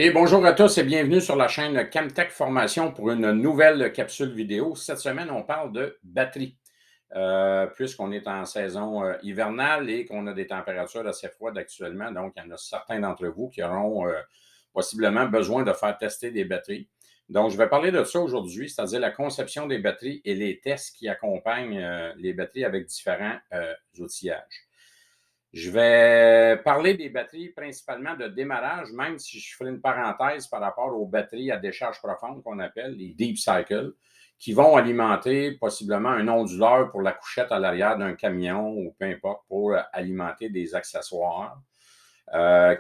Et bonjour à tous et bienvenue sur la chaîne Camtech Formation pour une nouvelle capsule vidéo. Cette semaine, on parle de batterie. Puisqu'on est en saison hivernale et qu'on a des températures assez froides actuellement, donc il y en a certains d'entre vous qui auront possiblement besoin de faire tester des batteries. Donc, je vais parler de ça aujourd'hui, c'est-à-dire la conception des batteries et les tests qui accompagnent les batteries avec différents outillages. Je vais parler des batteries principalement de démarrage, même si je ferai une parenthèse par rapport aux batteries à décharge profonde qu'on appelle les deep cycle, qui vont alimenter possiblement un onduleur pour la couchette à l'arrière d'un camion ou peu importe pour alimenter des accessoires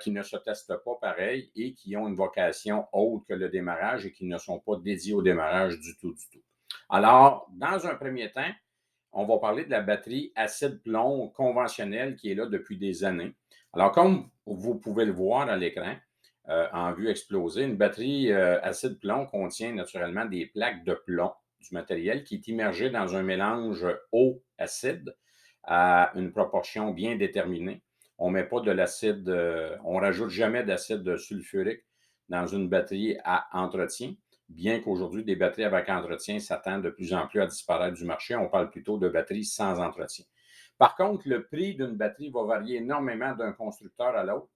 qui ne se testent pas pareil et qui ont une vocation autre que le démarrage et qui ne sont pas dédiés au démarrage du tout, du tout. Alors, dans un premier temps, on va parler de la batterie acide-plomb conventionnelle qui est là depuis des années. Alors, comme vous pouvez le voir à l'écran, en vue explosée, une batterie acide-plomb contient naturellement des plaques de plomb, du matériel qui est immergé dans un mélange eau-acide à une proportion bien déterminée. On ne met pas de l'acide, on ne rajoute jamais d'acide sulfurique dans une batterie à entretien, bien qu'aujourd'hui, des batteries avec entretien s'attendent de plus en plus à disparaître du marché. On parle plutôt de batteries sans entretien. Par contre, le prix d'une batterie va varier énormément d'un constructeur à l'autre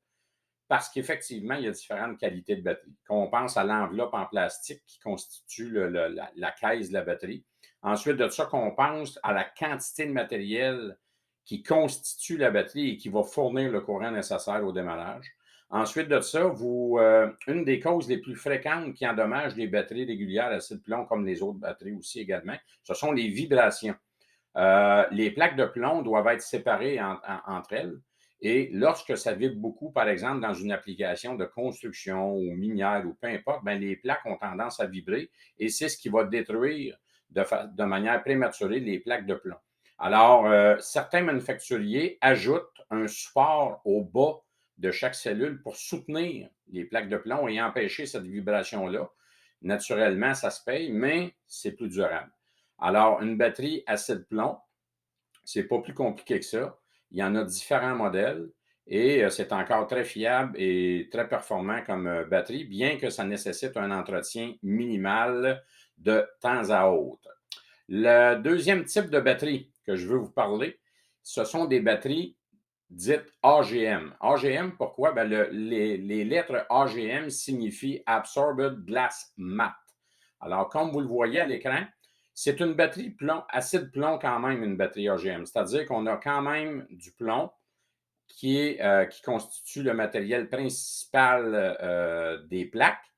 parce qu'effectivement, il y a différentes qualités de batterie. Quand on pense à l'enveloppe en plastique qui constitue la caisse de la batterie. Ensuite de ça, qu'on pense à la quantité de matériel qui constitue la batterie et qui va fournir le courant nécessaire au démarrage. Ensuite de ça, une des causes les plus fréquentes qui endommagent les batteries régulières à acide plomb, comme les autres batteries aussi également, ce sont les vibrations. Les plaques de plomb doivent être séparées entre elles. Et lorsque ça vibre beaucoup, par exemple, dans une application de construction ou minière ou peu importe, bien, les plaques ont tendance à vibrer et c'est ce qui va détruire de manière prématurée les plaques de plomb. Alors, certains manufacturiers ajoutent un support au bas de chaque cellule pour soutenir les plaques de plomb et empêcher cette vibration-là. Naturellement, ça se paye, mais c'est plus durable. Alors, une batterie acide-plomb, c'est pas plus compliqué que ça. Il y en a différents modèles et c'est encore très fiable et très performant comme batterie, bien que ça nécessite un entretien minimal de temps à autre. Le deuxième type de batterie que je veux vous parler, ce sont des batteries dites AGM. AGM, pourquoi? Ben les lettres AGM signifient Absorbed Glass Mat. Alors, comme vous le voyez à l'écran, c'est une batterie plomb, acide plomb quand même, une batterie AGM. C'est-à-dire qu'on a quand même du plomb qui constitue le matériel principal des plaques.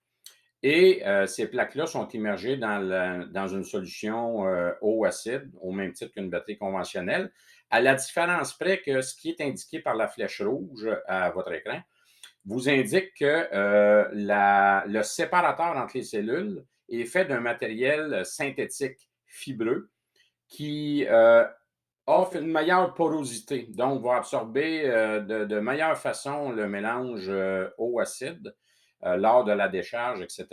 Et ces plaques-là sont immergées dans une solution eau acide, au même titre qu'une batterie conventionnelle, à la différence près que ce qui est indiqué par la flèche rouge à votre écran vous indique que le séparateur entre les cellules est fait d'un matériel synthétique fibreux qui offre une meilleure porosité, donc va absorber de meilleure façon le mélange eau-acide lors de la décharge, etc.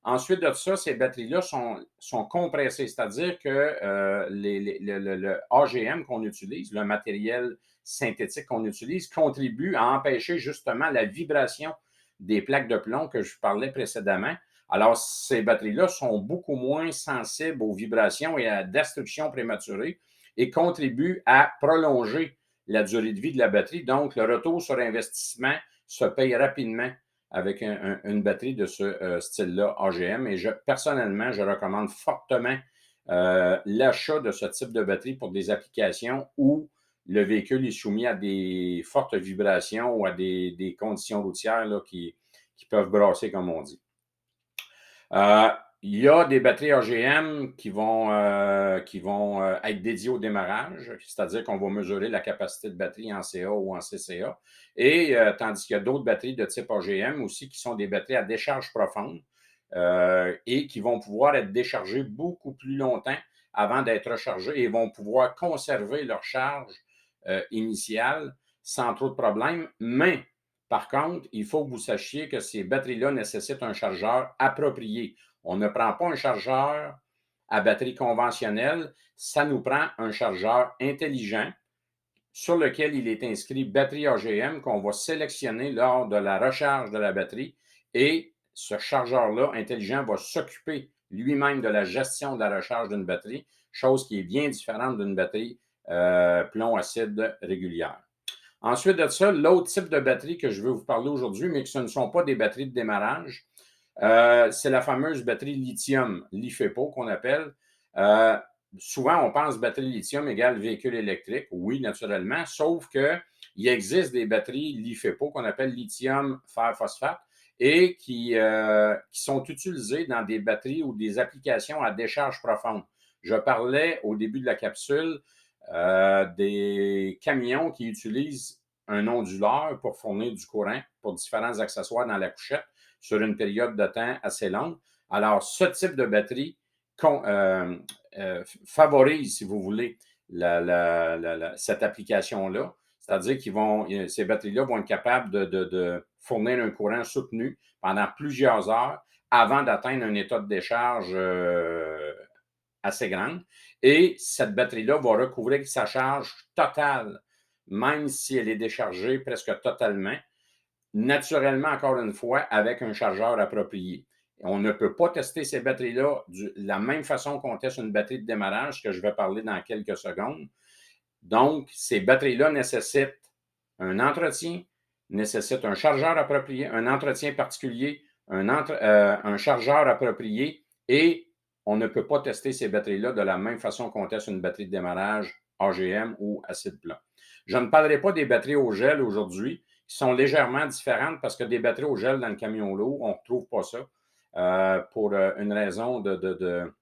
Ensuite de ça, ces batteries-là sont compressées, c'est-à-dire que le AGM qu'on utilise, le matériel synthétique qu'on utilise, contribue à empêcher justement la vibration des plaques de plomb que je parlais précédemment. Alors, ces batteries-là sont beaucoup moins sensibles aux vibrations et à la destruction prématurée et contribuent à prolonger la durée de vie de la batterie. Donc, le retour sur investissement se paye rapidement avec une batterie de ce style-là AGM. Et personnellement, je recommande fortement l'achat de ce type de batterie pour des applications où le véhicule est soumis à des fortes vibrations ou à des conditions routières là, qui peuvent brasser, comme on dit. Il y a des batteries AGM qui vont être dédiées au démarrage, c'est-à-dire qu'on va mesurer la capacité de batterie en CA ou en CCA. Et tandis qu'il y a d'autres batteries de type AGM aussi qui sont des batteries à décharge profonde et qui vont pouvoir être déchargées beaucoup plus longtemps avant d'être rechargées et vont pouvoir conserver leur charge initiale sans trop de problèmes. Mais par contre, il faut que vous sachiez que ces batteries-là nécessitent un chargeur approprié. On ne prend pas un chargeur à batterie conventionnelle, ça nous prend un chargeur intelligent sur lequel il est inscrit batterie AGM qu'on va sélectionner lors de la recharge de la batterie Et ce chargeur-là intelligent va s'occuper lui-même de la gestion de la recharge d'une batterie, chose qui est bien différente d'une batterie plomb-acide régulière. Ensuite de ça, l'autre type de batterie que je veux vous parler aujourd'hui, mais que ce ne sont pas des batteries de démarrage, c'est la fameuse batterie lithium, LiFePO qu'on appelle. Euh, Souvent, on pense batterie lithium égale véhicule électrique. Oui, naturellement, sauf qu'il existe des batteries LiFePO qu'on appelle lithium fer phosphate et qui sont utilisées dans des batteries ou des applications à décharge profonde. Je parlais au début de la capsule des camions qui utilisent un onduleur pour fournir du courant pour différents accessoires dans la couchette sur une période de temps assez longue. Alors, ce type de batterie favorise, si vous voulez, cette application-là. C'est-à-dire que ces batteries-là vont être capables de fournir un courant soutenu pendant plusieurs heures avant d'atteindre un état de décharge assez grande. Et cette batterie-là va recouvrir sa charge totale, même si elle est déchargée presque totalement, naturellement, encore une fois, avec un chargeur approprié. On ne peut pas tester ces batteries-là de la même façon qu'on teste une batterie de démarrage, que je vais parler dans quelques secondes. Donc, ces batteries-là nécessitent un entretien, nécessitent un chargeur approprié, un entretien particulier, un chargeur approprié et on ne peut pas tester ces batteries-là de la même façon qu'on teste une batterie de démarrage AGM ou acide plomb. Je ne parlerai pas des batteries au gel aujourd'hui, qui sont légèrement différentes parce que des batteries au gel dans le camion lourd, on ne retrouve pas ça pour une raison de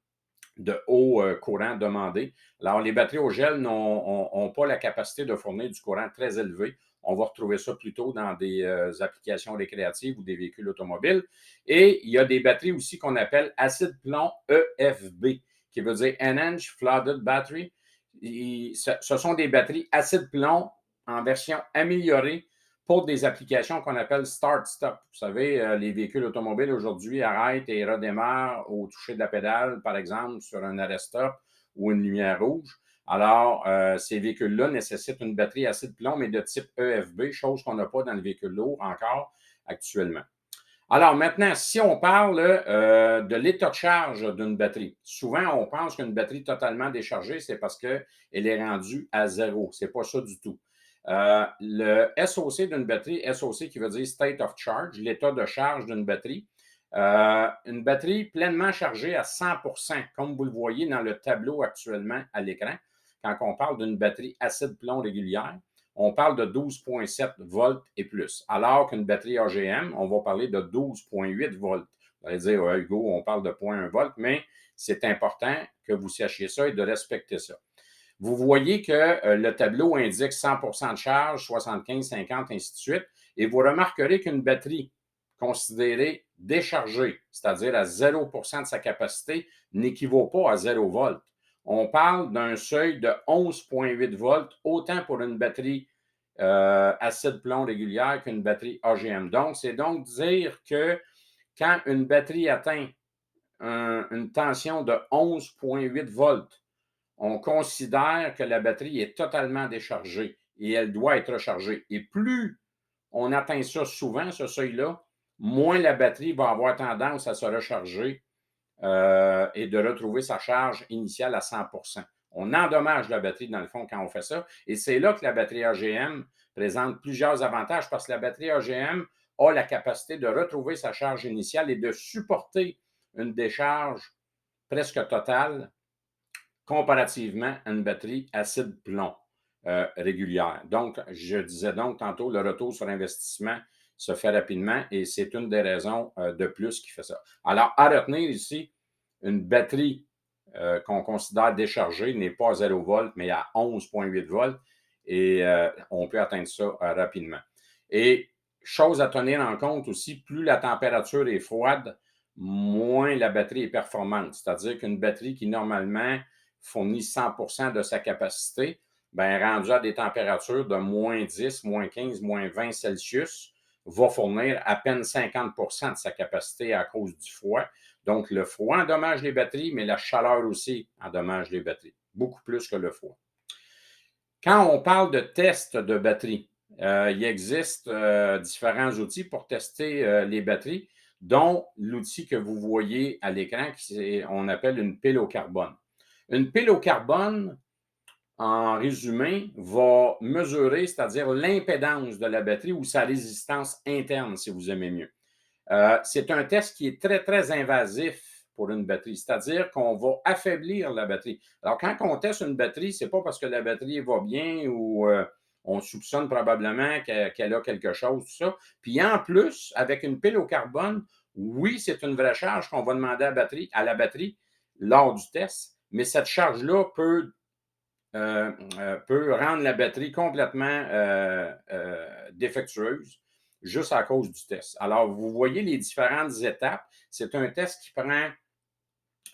haut courant demandé. Alors, les batteries au gel n'ont pas la capacité de fournir du courant très élevé. On va retrouver ça plutôt dans des applications récréatives ou des véhicules automobiles. Et il y a des batteries aussi qu'on appelle acide plomb EFB, qui veut dire Enhanced Flooded Battery. Ce sont des batteries acide plomb en version améliorée pour des applications qu'on appelle start-stop. Vous savez, les véhicules automobiles aujourd'hui arrêtent et redémarrent au toucher de la pédale, par exemple, sur un arrêt-stop ou une lumière rouge. Alors, ces véhicules-là nécessitent une batterie acide plomb, mais de type EFB, chose qu'on n'a pas dans le véhicule lourd encore actuellement. Alors maintenant, si on parle de l'état de charge d'une batterie, souvent on pense qu'une batterie totalement déchargée, c'est parce qu'elle est rendue à zéro. Ce n'est pas ça du tout. Le SOC d'une batterie, SOC qui veut dire State of Charge, l'état de charge d'une batterie, une batterie pleinement chargée à 100 comme vous le voyez dans le tableau actuellement à l'écran, quand on parle d'une batterie acide plomb régulière, on parle de 12,7 volts et plus. Alors qu'une batterie AGM, on va parler de 12,8 volts. Vous allez dire, Hugo, on parle de 0,1 volt, mais c'est important que vous sachiez ça et de respecter ça. Vous voyez que le tableau indique 100 de charge, 75, 50, ainsi de suite. Et vous remarquerez qu'une batterie considérée déchargée, c'est-à-dire à 0 de sa capacité, n'équivaut pas à 0 volts. On parle d'un seuil de 11,8 volts, autant pour une batterie acide plomb régulière qu'une batterie AGM. Donc, c'est donc dire que quand une batterie atteint une tension de 11,8 volts, on considère que la batterie est totalement déchargée et elle doit être rechargée. Et plus on atteint ça souvent, ce seuil-là, moins la batterie va avoir tendance à se recharger et de retrouver sa charge initiale à 100 On endommage la batterie, dans le fond, quand on fait ça. Et c'est là que la batterie AGM présente plusieurs avantages parce que la batterie AGM a la capacité de retrouver sa charge initiale et de supporter une décharge presque totale comparativement à une batterie acide plomb régulière. Donc, je disais donc tantôt, le retour sur investissement se fait rapidement et c'est une des raisons de plus qui fait ça. Alors, à retenir ici, une batterie qu'on considère déchargée n'est pas à 0 volts, mais à 11,8 volts et on peut atteindre ça rapidement. Et chose à tenir en compte aussi, plus la température est froide, moins la batterie est performante. C'est-à-dire qu'une batterie qui normalement fournit 100 de sa capacité, bien, rendu à des températures de moins 10, moins 15, moins 20 Celsius, va fournir à peine 50 de sa capacité à cause du froid. Donc, le froid endommage les batteries, mais la chaleur aussi endommage les batteries, beaucoup plus que le froid. Quand on parle de test de batterie, il existe différents outils pour tester les batteries. dont l'outil que vous voyez à l'écran, on appelle une pile au carbone. Une pile au carbone, en résumé, va mesurer, c'est-à-dire l'impédance de la batterie ou sa résistance interne, si vous aimez mieux. C'est un test qui est très, très invasif pour une batterie, c'est-à-dire qu'on va affaiblir la batterie. Alors, quand on teste une batterie, ce n'est pas parce que la batterie va bien ou on soupçonne probablement qu'elle a quelque chose, tout ça. Puis en plus, avec une pile au carbone, oui, c'est une vraie charge qu'on va demander à la batterie lors du test, mais cette charge-là peut rendre la batterie complètement défectueuse juste à cause du test. Alors, vous voyez les différentes étapes. C'est un test qui prend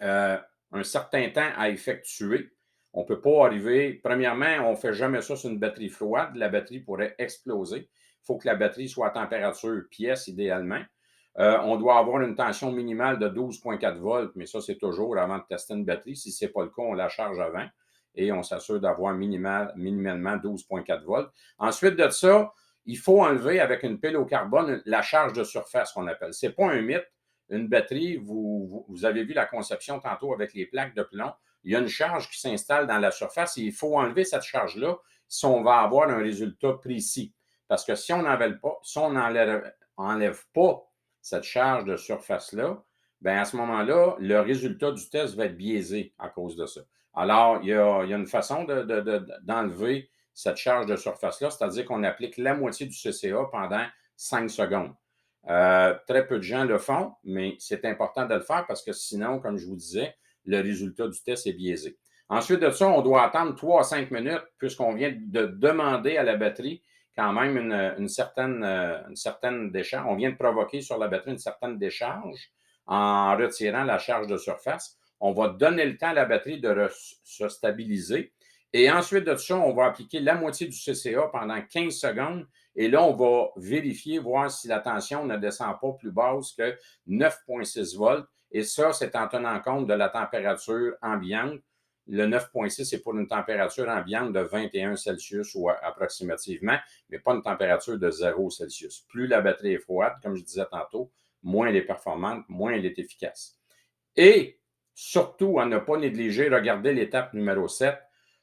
un certain temps à effectuer. On ne peut pas arriver. Premièrement, on ne fait jamais ça sur une batterie froide. La batterie pourrait exploser. Il faut que la batterie soit à température pièce, idéalement. On doit avoir une tension minimale de 12,4 volts, mais ça, c'est toujours avant de tester une batterie. Si ce n'est pas le cas, on la charge avant et on s'assure d'avoir minimalement 12,4 volts. Ensuite de ça, il faut enlever avec une pile au carbone la charge de surface qu'on appelle. Ce n'est pas un mythe. Une batterie, vous avez vu la conception tantôt avec les plaques de plomb. Il y a une charge qui s'installe dans la surface et il faut enlever cette charge-là si on va avoir un résultat précis. Parce que si on n'enlève pas cette charge de surface-là, bien à ce moment-là, le résultat du test va être biaisé à cause de ça. Alors, il y a une façon d'enlever cette charge de surface-là, c'est-à-dire qu'on applique la moitié du CCA pendant 5 secondes. Très peu de gens le font, mais c'est important de le faire parce que sinon, comme je vous disais, le résultat du test est biaisé. Ensuite de ça, on doit attendre 3 à 5 minutes puisqu'on vient de demander à la batterie quand même une certaine décharge. On vient de provoquer sur la batterie une certaine décharge en retirant la charge de surface. On va donner le temps à la batterie de se stabiliser. Et ensuite de ça, on va appliquer la moitié du CCA pendant 15 secondes. Et là, on va vérifier, voir si la tension ne descend pas plus basse que 9,6 volts. Et ça, c'est en tenant compte de la température ambiante. Le 9,6, c'est pour une température ambiante de 21 Celsius ou approximativement, mais pas une température de 0 Celsius. Plus la batterie est froide, comme je disais tantôt, moins elle est performante, moins elle est efficace. Et surtout, à ne pas négliger, regardez l'étape numéro 7,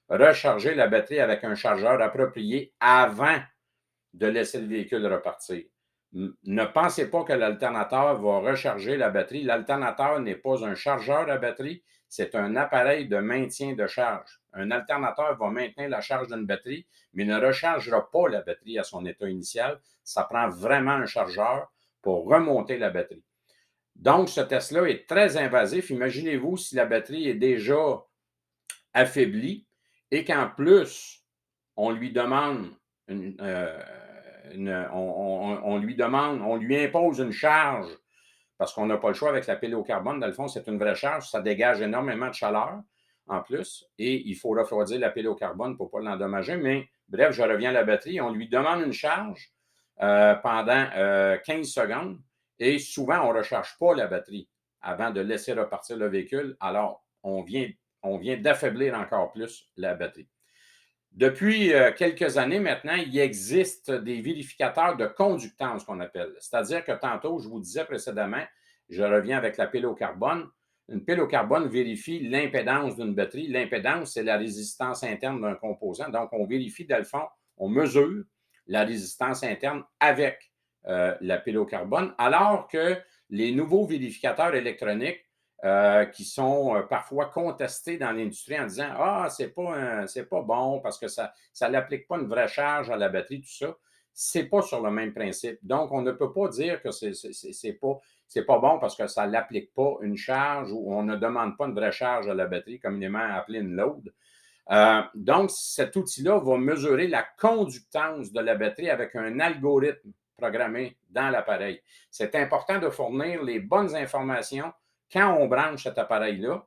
recharger la batterie avec un chargeur approprié avant de laisser le véhicule repartir. Ne pensez pas que l'alternateur va recharger la batterie. L'alternateur n'est pas un chargeur à batterie, c'est un appareil de maintien de charge. Un alternateur va maintenir la charge d'une batterie, mais ne rechargera pas la batterie à son état initial. Ça prend vraiment un chargeur pour remonter la batterie. Donc, ce test-là est très invasif. Imaginez-vous si la batterie est déjà affaiblie et qu'en plus, on lui demande on lui impose une charge parce qu'on n'a pas le choix avec la pile au carbone. Dans le fond, c'est une vraie charge. Ça dégage énormément de chaleur en plus et il faut refroidir la pile au carbone pour ne pas l'endommager. Mais bref, je reviens à la batterie. On lui demande une charge pendant 15 secondes et souvent, on ne recharge pas la batterie avant de laisser repartir le véhicule. Alors, on vient d'affaiblir encore plus la batterie. Depuis quelques années maintenant, il existe des vérificateurs de conductance qu'on appelle. C'est-à-dire que tantôt, je vous disais précédemment, je reviens avec la pile au carbone. Une pile au carbone vérifie l'impédance d'une batterie. L'impédance, c'est la résistance interne d'un composant. Donc, on vérifie, dans le fond, on mesure la résistance interne avec la pile au carbone, alors que les nouveaux vérificateurs électroniques qui sont parfois contestés dans l'industrie en disant ah, c'est pas bon parce que ça n'applique pas une vraie charge à la batterie, tout ça. C'est pas sur le même principe. Donc, on ne peut pas dire que c'est pas bon parce que ça n'applique pas une charge ou on ne demande pas une vraie charge à la batterie, communément appelée une load. Donc, cet outil-là va mesurer la conductance de la batterie avec un algorithme programmé dans l'appareil. C'est important de fournir les bonnes informations quand on branche cet appareil-là,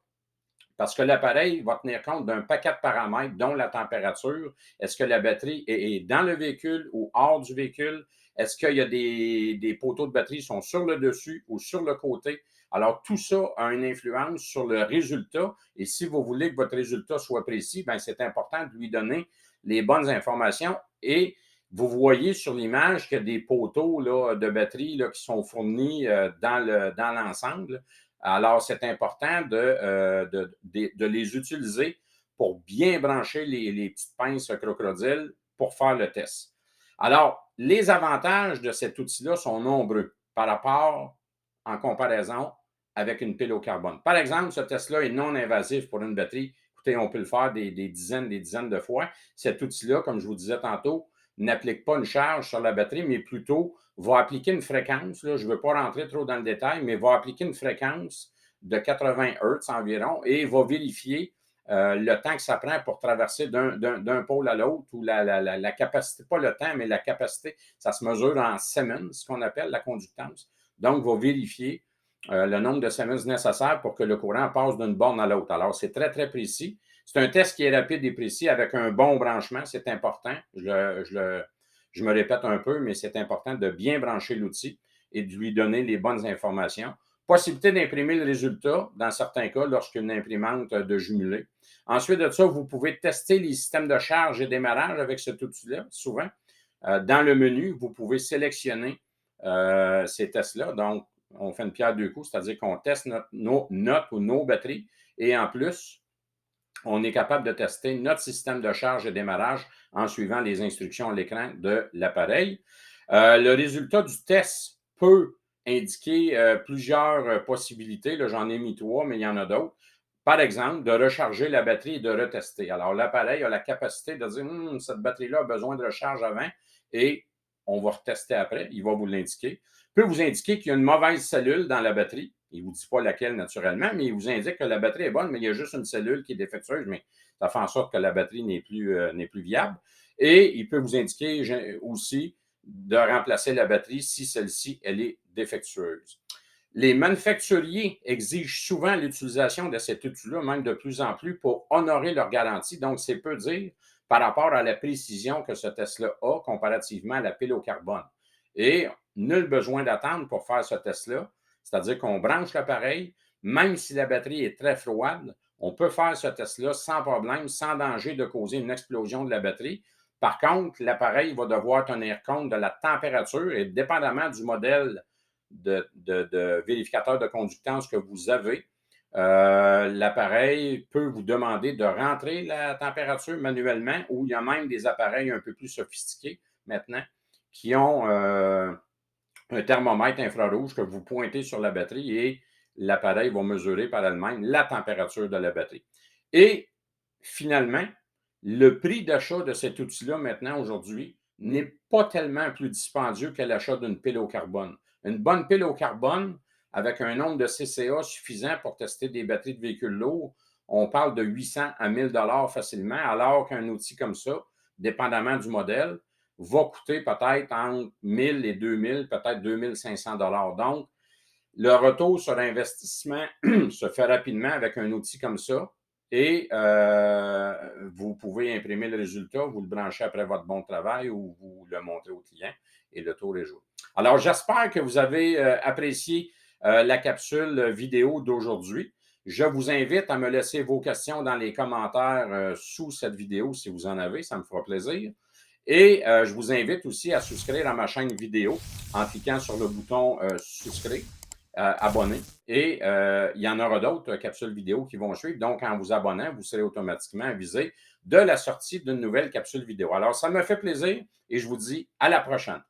parce que l'appareil va tenir compte d'un paquet de paramètres, dont la température. Est-ce que la batterie est dans le véhicule ou hors du véhicule? Est-ce qu'il y a des poteaux de batterie qui sont sur le dessus ou sur le côté? Alors, tout ça a une influence sur le résultat. Et si vous voulez que votre résultat soit précis, bien, c'est important de lui donner les bonnes informations. Et vous voyez sur l'image qu'il y a des poteaux là, de batterie là, qui sont fournis dans l'ensemble. Alors, c'est important de les utiliser pour bien brancher les petites pinces crocodiles pour faire le test. Alors, les avantages de cet outil-là sont nombreux par rapport, en comparaison avec une pile au carbone. Par exemple, ce test-là est non invasif pour une batterie. Écoutez, on peut le faire des dizaines de fois. Cet outil-là, comme je vous disais tantôt, n'applique pas une charge sur la batterie, mais plutôt va appliquer une fréquence. Là, je ne veux pas rentrer trop dans le détail, mais va appliquer une fréquence de 80 Hz environ et va vérifier le temps que ça prend pour traverser d'un pôle à l'autre ou la capacité, pas le temps, mais la capacité, ça se mesure en Siemens, ce qu'on appelle la conductance. Donc, va vérifier le nombre de Siemens nécessaires pour que le courant passe d'une borne à l'autre. Alors, c'est très, très précis. C'est un test qui est rapide et précis avec un bon branchement, c'est important. Je me répète un peu, mais c'est important de bien brancher l'outil et de lui donner les bonnes informations. Possibilité d'imprimer le résultat, dans certains cas, lorsqu'une imprimante de jumelé. Ensuite de ça, vous pouvez tester les systèmes de charge et démarrage avec cet outil-là, souvent. Dans le menu, vous pouvez sélectionner ces tests-là. Donc, on fait une pierre deux coups, c'est-à-dire qu'on teste nos batteries et en plus, on est capable de tester notre système de charge et démarrage en suivant les instructions à l'écran de l'appareil. Le résultat du test peut indiquer plusieurs possibilités. Là, j'en ai mis 3, mais il y en a d'autres. Par exemple, de recharger la batterie et de retester. Alors, l'appareil a la capacité de dire cette batterie-là a besoin de recharge avant et on va retester après. Il va vous l'indiquer. Il peut vous indiquer qu'il y a une mauvaise cellule dans la batterie. Il ne vous dit pas laquelle naturellement, mais il vous indique que la batterie est bonne, mais il y a juste une cellule qui est défectueuse, mais ça fait en sorte que la batterie n'est plus viable. Et il peut vous indiquer aussi de remplacer la batterie si celle-ci, elle est défectueuse. Les manufacturiers exigent souvent l'utilisation de cet outil-là, même de plus en plus, pour honorer leur garantie. Donc, c'est peu dire par rapport à la précision que ce test-là a comparativement à la pile au carbone. Et nul besoin d'attendre pour faire ce test-là, c'est-à-dire qu'on branche l'appareil, même si la batterie est très froide, on peut faire ce test-là sans problème, sans danger de causer une explosion de la batterie. Par contre, l'appareil va devoir tenir compte de la température et dépendamment du modèle de vérificateur de conductance que vous avez, l'appareil peut vous demander de rentrer la température manuellement ou il y a même des appareils un peu plus sophistiqués maintenant qui ont un thermomètre infrarouge que vous pointez sur la batterie et l'appareil va mesurer par elle-même la température de la batterie. Et finalement, le prix d'achat de cet outil-là maintenant, aujourd'hui, n'est pas tellement plus dispendieux que l'achat d'une pile au carbone. Une bonne pile au carbone, avec un nombre de CCA suffisant pour tester des batteries de véhicules lourds, on parle de 800 à 1000 $ facilement, alors qu'un outil comme ça, dépendamment du modèle, va coûter peut-être entre 1000 et 2000, peut-être 2500 $. Donc, le retour sur investissement se fait rapidement avec un outil comme ça et vous pouvez imprimer le résultat, vous le branchez après votre bon travail ou vous le montrez au client et le tour est joué. Alors, j'espère que vous avez apprécié la capsule vidéo d'aujourd'hui. Je vous invite à me laisser vos questions dans les commentaires sous cette vidéo si vous en avez, ça me fera plaisir. Et je vous invite aussi à souscrire à ma chaîne vidéo en cliquant sur le bouton souscrire, abonner. Et il y en aura d'autres capsules vidéo qui vont suivre. Donc, en vous abonnant, vous serez automatiquement avisé de la sortie d'une nouvelle capsule vidéo. Alors, ça me fait plaisir et je vous dis à la prochaine.